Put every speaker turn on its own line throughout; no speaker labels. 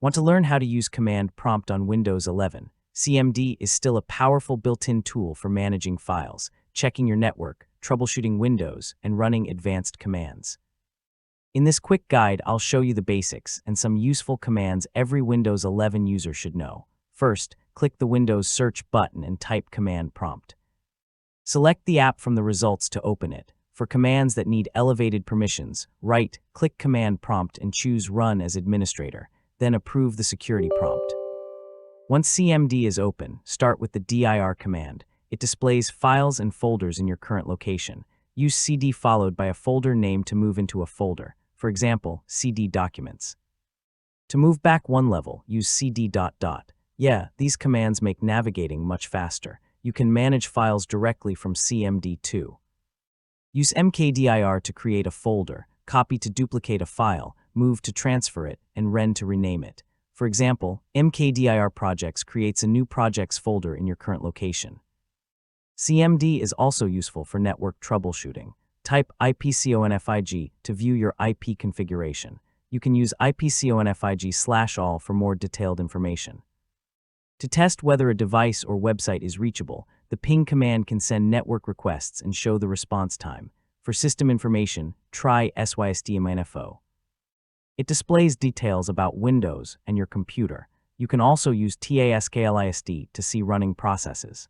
Want to learn how to use Command Prompt on Windows 11? CMD is still a powerful built-in tool for managing files, checking your network, troubleshooting Windows, and running advanced commands. In this quick guide, I'll show you the basics and some useful commands every Windows 11 user should know. First, click the Windows search button and type Command Prompt. Select the app from the results to open it. For commands that need elevated permissions, right-click Command Prompt and choose Run as Administrator, then approve the security prompt. Once CMD is open, start with the dir command. It displays files and folders in your current location. Use cd followed by a folder name to move into a folder, for example, cd documents. To move back one level, use cd ... Yeah, these commands make navigating much faster. You can manage files directly from CMD too. Use mkdir to create a folder, copy to duplicate a file, move to transfer it, and ren to rename it. For example, mkdir projects creates a new projects folder in your current location. CMD is also useful for network troubleshooting. Type ipconfig to view your IP configuration. You can use ipconfig/all for more detailed information. To test whether a device or website is reachable, the ping command can send network requests and show the response time. For system information, try sysdminfo. It displays details about Windows and your computer. You can also use tasklist to see running processes.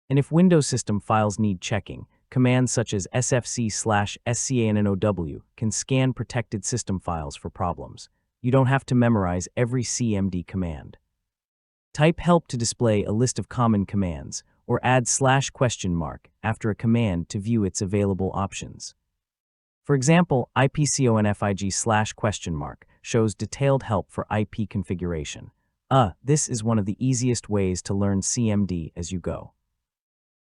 And if Windows system files need checking, commands such as sfc/scannow can scan protected system files for problems. You don't have to memorize every CMD command. Type help to display a list of common commands, or add /? after a command to view its available options. For example, ipconfig/? shows detailed help for IP configuration. This is one of the easiest ways to learn CMD as you go.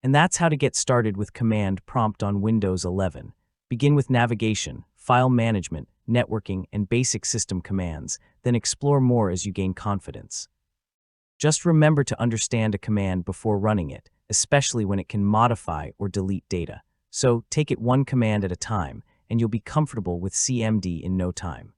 And that's how to get started with Command Prompt on Windows 11. Begin with navigation, file management, networking, and basic system commands, then explore more as you gain confidence. Just remember to understand a command before running it, especially when it can modify or delete data. So take it one command at a time, and you'll be comfortable with CMD in no time.